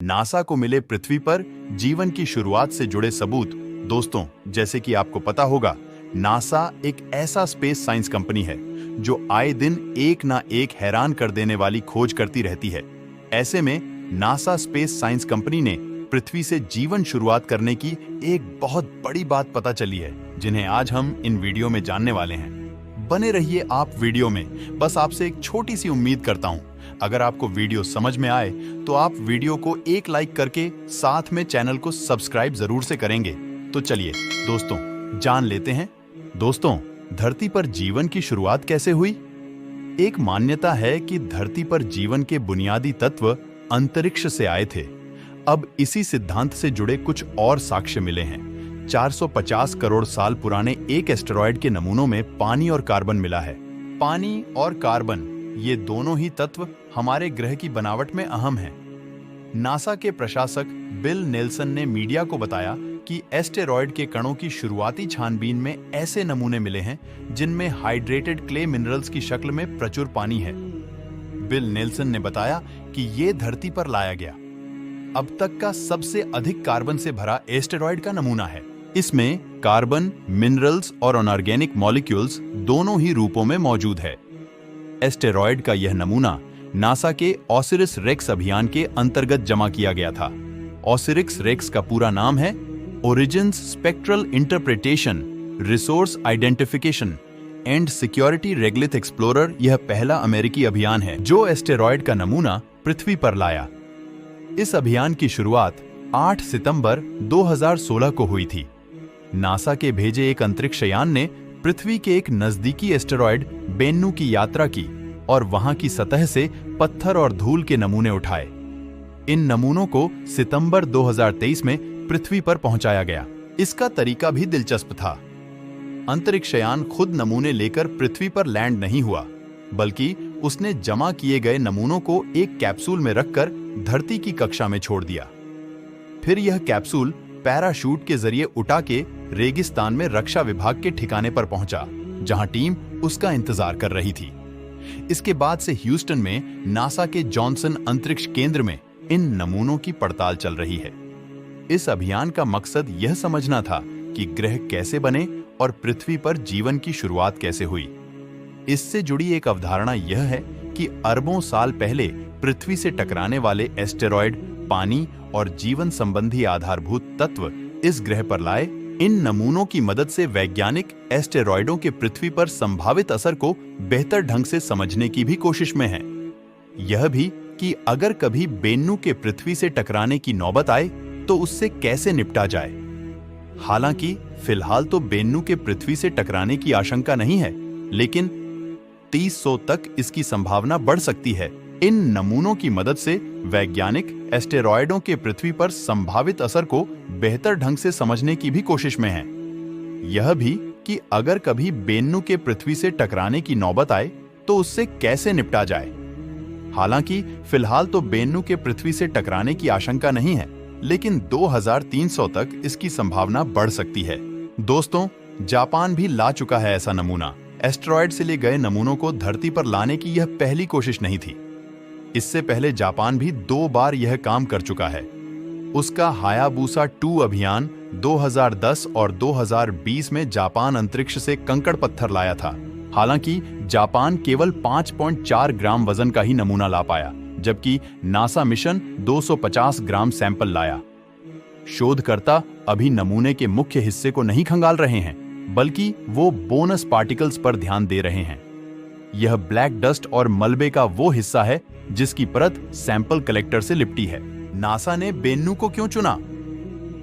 NASA को मिले पृथ्वी पर जीवन की शुरुआत से जुड़े सबूत। दोस्तों, जैसे कि आपको पता होगा, नासा एक ऐसा स्पेस साइंस कंपनी है जो आए दिन एक ना एक हैरान कर देने वाली खोज करती रहती है। ऐसे में नासा स्पेस साइंस कंपनी ने पृथ्वी से जीवन शुरुआत करने की एक बहुत बड़ी बात पता चली है, जिन्हें आज हम इन वीडियो में जानने वाले हैं। बने रहिए आप वीडियो में। बस आपसे एक छोटी सी उम्मीद करता हूं, अगर आपको वीडियो समझ में आए तो आप वीडियो को एक लाइक करके साथ में चैनल को सब्सक्राइब जरूर से करेंगे। तो चलिए दोस्तों, जान लेते हैं। दोस्तों, धरती पर जीवन की शुरुआत कैसे हुई? एक मान्यता है कि धरती पर जीवन के बुनियादी तत्व अंतरिक्ष से आए थे। अब इसी सिद्धांत से जुड़े कुछ और साक्ष्य मिले हैं। 450 करोड़ साल पुराने एक एस्टेरॉयड के नमूनों में पानी और कार्बन मिला है। पानी और कार्बन, ये दोनों ही तत्व हमारे ग्रह की बनावट में अहम हैं। नासा के प्रशासक बिल नेल्सन ने मीडिया को बताया कि एस्टेरॉयड के कणों की शुरुआती छानबीन में ऐसे नमूने मिले हैं जिनमें हाइड्रेटेड क्ले मिनरल्स की शक्ल में प्रचुर पानी है। बिल नेल्सन ने बताया कि ये धरती पर लाया गया अब तक का सबसे अधिक कार्बन से भरा एस्टेरॉयड का नमूना है। इसमें कार्बन, मिनरल्स और अनऑर्गेनिक मॉलिक्यूल्स दोनों ही रूपों में मौजूद है। एस्टेरॉयड का यह नमूना नासा के ऑसिरिस रेक्स अभियान के अंतर्गत जमा किया गया था। ऑसिरिस रेक्स का पूरा नाम है origins spectral interpretation, resource identification and security regolith explorer. यह पहला अमेरिकी अभियान है जो एस्टेरॉयड का नमूना पृथ्वी पर लाया। इस अभियान की शुरुआत 8 सितंबर 2016 को हुई थी। नासा के भेजे एक अंतरिक्ष यान ने पृथ्वी के एक नजदीकी एस्टेरॉयड बेन्नु की यात्रा की और वहां की सतह से पत्थर और धूल के नमूने उठाए। इन नमूनों को सितंबर 2023 में पृथ्वी पर पहुंचाया गया। इसका तरीका भी दिलचस्प था। अंतरिक्ष यान खुद नमूने लेकर पृथ्वी पर लैंड नहीं हुआ, बल्कि उसने जमा किए गए नमूनों को एक कैप्सूल में रखकर धरती की कक्षा में छोड़ दिया। फिर यह कैप्सूल पैराशूट के जरिए उठा के रेगिस्तान में रक्षा विभाग के ठिकाने पर पहुंचा, जहां टीम उसका इंतजार कर रही थी। इसके बाद से ह्यूस्टन में नासा के जॉनसन अंतरिक्ष केंद्र में इन नमूनों की पड़ताल चल रही है। इस अभियान का मकसद यह समझना था कि ग्रह कैसे बने और पृथ्वी पर जीवन की शुरुआत कैसे हुई। इससे जुड़ी एक अवधारणा यह है कि अरबों साल पहले पृथ्वी से टकराने वाले एस्टेरॉयड पानी और जीवन संबंधी आधारभूत तत्व इस ग्रह पर लाए। इन नमूनों की मदद से वैज्ञानिक एस्टेरॉयडों के पृथ्वी पर संभावित असर को बेहतर ढंग से समझने की भी कोशिश में हैं। यह भी कि अगर कभी बेन्नु के पृथ्वी से टकराने की नौबत आए तो उससे कैसे निपटा जाए। हालांकि फिलहाल तो बेन्नु के पृथ्वी से टकराने की आशंका नहीं है, लेकिन 300 तक इसकी संभावना बढ़ सकती है। इन नमूनों की मदद से वैज्ञानिक एस्टेरॉयडों के पृथ्वी पर संभावित असर को बेहतर ढंग से समझने की भी कोशिश में हैं। यह भी कि अगर कभी बेन्नु के पृथ्वी से टकराने की नौबत आए तो उससे कैसे निपटा जाए। हालांकि फिलहाल तो बेन्नु के पृथ्वी से टकराने की आशंका नहीं है, लेकिन 2300 तक इसकी संभावना बढ़ सकती है। दोस्तों, जापान भी ला चुका है ऐसा नमूना। एस्टेरॉयड से लिए गए नमूनों को धरती पर लाने की यह पहली कोशिश नहीं थी। इससे पहले जापान भी 2 बार यह काम कर चुका है। उसका हायाबुसा 2 अभियान 2010 और 2020 में जापान अंतरिक्ष से कंकड़ पत्थर लाया था। हालांकि जापान केवल 5.4 ग्राम वजन का ही नमूना ला पाया, जबकि नासा मिशन 250 ग्राम सैंपल लाया। शोधकर्ता अभी नमूने के मुख्य हिस्से को नहीं खंगाल रहे हैं, बल्कि वो बोनस पार्टिकल्स पर ध्यान दे रहे हैं। यह ब्लैक डस्ट और मलबे का वो हिस्सा है जिसकी परत सैंपल कलेक्टर से लिपटी है। नासा ने बेन्नु को क्यों चुना?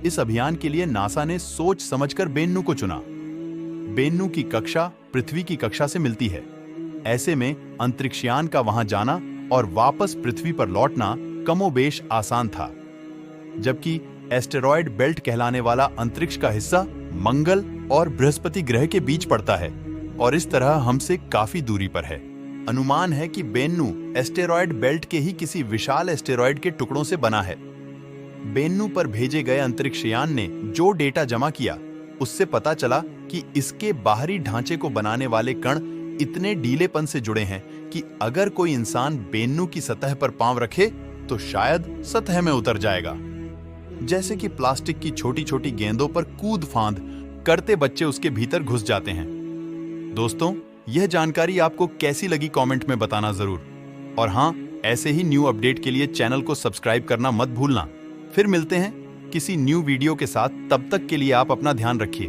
इस अभियान के लिए नासा ने सोच समझकर बेन्नु को चुना। बेन्नु की कक्षा पृथ्वी की कक्षा से मिलती है। ऐसे में अंतरिक्षयान का वहां जाना और वापस पृथ्वी पर लौटना कमोबेश आसान था। जबकि एस्टेरॉयड बेल्ट कहलाने वाला अंतरिक्ष का हिस्सा मंगल और बृहस्पति ग्रह के बीच पड़ता है और इस तरह हमसे काफी दूरी पर है। अनुमान है कि बेन्नु एस्टेरॉयड बेल्ट के ही किसी विशाल एस्टेरॉयड के टुकड़ों से बना है। बेन्नु पर भेजे गए अंतरिक्षयान ने जो डेटा जमा किया, उससे पता चला कि इसके बाहरी ढांचे को बनाने वाले कण इतने ढीलेपन से जुड़े हैं कि अगर कोई इंसान बेन्नु की सतह पर पांव रखे तो शायद सतह में उतर जाएगा। जैसे कि प्लास्टिक की छोटी छोटी गेंदों पर कूद फांद करते बच्चे उसके भीतर घुस जाते हैं। दोस्तों, यह जानकारी आपको कैसी लगी कमेंट में बताना जरूर। और हाँ, ऐसे ही न्यू अपडेट के लिए चैनल को सब्सक्राइब करना मत भूलना। फिर मिलते हैं किसी न्यू वीडियो के साथ, तब तक के लिए आप अपना ध्यान रखिए।